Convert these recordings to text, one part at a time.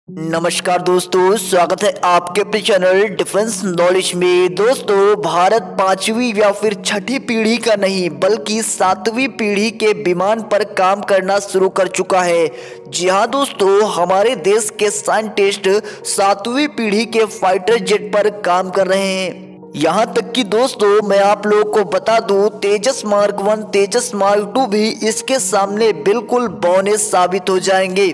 नमस्कार दोस्तों, स्वागत है आपके अपने चैनल डिफेंस नॉलेज में। दोस्तों, भारत पांचवी या फिर छठी पीढ़ी का नहीं बल्कि सातवीं पीढ़ी के विमान पर काम करना शुरू कर चुका है। जी हाँ दोस्तों, हमारे देश के साइंटिस्ट सातवीं पीढ़ी के फाइटर जेट पर काम कर रहे हैं। यहाँ तक कि दोस्तों, मैं आप लोगों को बता दूं, तेजस मार्क 1, तेजस मार्क 2 भी इसके सामने बिल्कुल बौने साबित हो जाएंगे।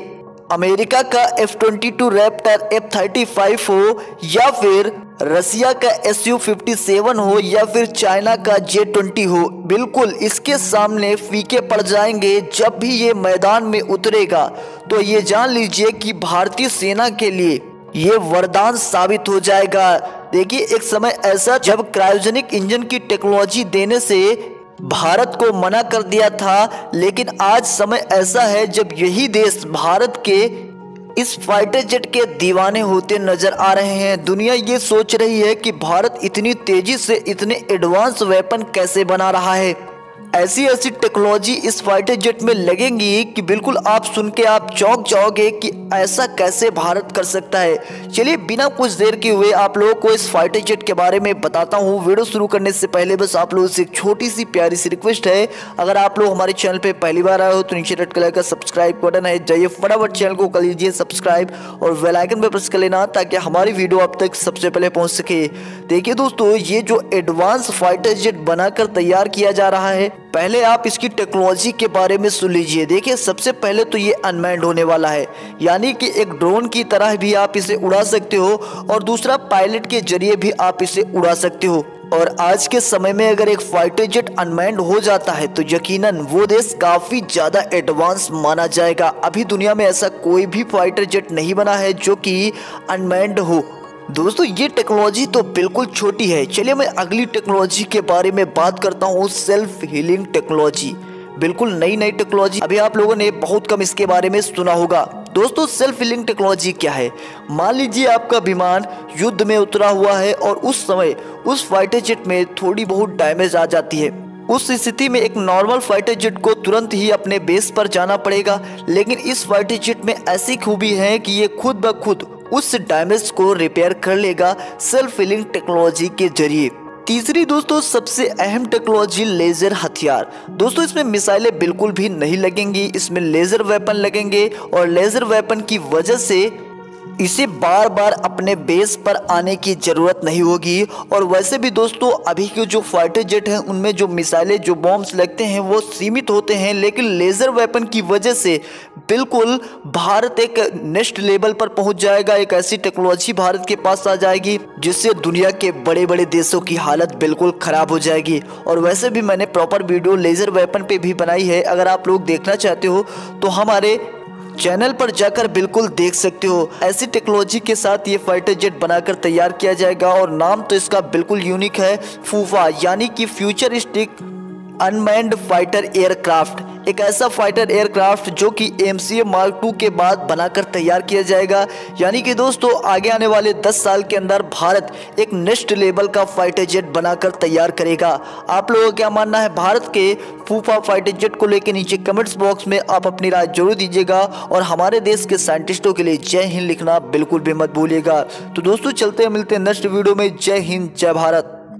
अमेरिका का F-22 रैप्टर F-35 हो या फिर रसिया का Su-57 हो या फिर चाइना का J-20 हो, बिल्कुल इसके सामने फीके पड़ जाएंगे। जब भी ये मैदान में उतरेगा तो ये जान लीजिए कि भारतीय सेना के लिए ये वरदान साबित हो जाएगा। देखिए, एक समय ऐसा जब क्रायोजेनिक इंजन की टेक्नोलॉजी देने से भारत को मना कर दिया था, लेकिन आज समय ऐसा है जब यही देश भारत के इस फाइटर जेट के दीवाने होते नजर आ रहे हैं। दुनिया ये सोच रही है कि भारत इतनी तेजी से इतने एडवांस वेपन कैसे बना रहा है। ऐसी ऐसी टेक्नोलॉजी इस फाइटर जेट में लगेंगी कि बिल्कुल आप सुन के आप चौंक जाओगे कि ऐसा कैसे भारत कर सकता है। चलिए, बिना कुछ देर के हुए आप लोगों को इस फाइटर जेट के बारे में बताता हूँ। वीडियो शुरू करने से पहले बस आप लोगों से एक छोटी सी प्यारी सी रिक्वेस्ट है, अगर आप लोग हमारे चैनल पे पहली बार आए हो तो नीचे रेड कलर का सब्सक्राइब बटन है, जाइए फटाफट चैनल को कर लीजिए सब्सक्राइब और बेल आइकन पे प्रेस कर लेना ताकि हमारी वीडियो आप तक सबसे पहले पहुंच सके। देखिए दोस्तों, ये जो एडवांस फाइटर जेट बनाकर तैयार किया जा रहा है, पहले आप इसकी टेक्नोलॉजी के बारे में सुन लीजिए। देखिए, सबसे पहले तो ये अनमैन्ड होने वाला है, यानी कि एक ड्रोन की तरह भी आप इसे उड़ा सकते हो और दूसरा पायलट के जरिए भी आप इसे उड़ा सकते हो। और आज के समय में अगर एक फाइटर जेट अनमैन्ड हो जाता है तो यकीनन वो देश काफी ज्यादा एडवांस माना जाएगा। अभी दुनिया में ऐसा कोई भी फाइटर जेट नहीं बना है जो कि अनमैन्ड हो। दोस्तों, ये टेक्नोलॉजी तो बिल्कुल छोटी है। चलिए मैं अगली टेक्नोलॉजी के बारे में बात करता हूँ, सेल्फ हीलिंग टेक्नोलॉजी। बिल्कुल नई नई टेक्नोलॉजी, अभी आप लोगों ने बहुत कम इसके बारे में सुना होगा। दोस्तों, सेल्फ हीलिंग टेक्नोलॉजी क्या है? मान लीजिए आपका विमान युद्ध में उतरा हुआ है और उस समय उस फाइटर जेट में थोड़ी बहुत डैमेज आ जाती है। उस स्थिति में एक नॉर्मल फाइटर जेट को तुरंत ही अपने बेस पर जाना पड़ेगा, लेकिन इस फाइटर जेट में ऐसी खूबी है कि ये खुद ब खुद उस डैमेज को रिपेयर कर लेगा सेल्फ हीलिंग टेक्नोलॉजी के जरिए। तीसरी दोस्तों, सबसे अहम टेक्नोलॉजी लेजर हथियार। दोस्तों, इसमें मिसाइलें बिल्कुल भी नहीं लगेंगी, इसमें लेजर वेपन लगेंगे और लेजर वेपन की वजह से इसे बार बार अपने बेस पर आने की ज़रूरत नहीं होगी। और वैसे भी दोस्तों, अभी के जो फाइटर जेट हैं उनमें जो मिसाइलें जो बॉम्ब्स लगते हैं वो सीमित होते हैं, लेकिन लेज़र वेपन की वजह से बिल्कुल भारत एक नेक्स्ट लेवल पर पहुंच जाएगा। एक ऐसी टेक्नोलॉजी भारत के पास आ जाएगी जिससे दुनिया के बड़े बड़े देशों की हालत बिल्कुल ख़राब हो जाएगी। और वैसे भी मैंने प्रॉपर वीडियो लेज़र वेपन पे भी बनाई है, अगर आप लोग देखना चाहते हो तो हमारे चैनल पर जाकर बिल्कुल देख सकते हो। ऐसी टेक्नोलॉजी के साथ ये फाइटर जेट बनाकर तैयार किया जाएगा और नाम तो इसका बिल्कुल यूनिक है, फूफा, यानी कि फ्यूचरिस्टिक अनमैन्ड फाइटर एयरक्राफ्ट। एक ऐसा फाइटर एयरक्राफ्ट जो कि MCA मार्क 2 के बाद बनाकर तैयार किया जाएगा। यानी कि दोस्तों, आगे आने वाले 10 साल के अंदर भारत एक नेक्स्ट लेवल का फाइटर जेट बनाकर तैयार करेगा। आप लोगों का क्या मानना है भारत के फूफा फाइटर जेट को लेकर? नीचे कमेंट्स बॉक्स में आप अपनी राय जरूर दीजिएगा और हमारे देश के साइंटिस्टों के लिए जय हिंद लिखना बिल्कुल भी मत भूलिएगा। तो दोस्तों, चलते मिलते हैं नेक्स्ट वीडियो में। जय हिंद, जय भारत।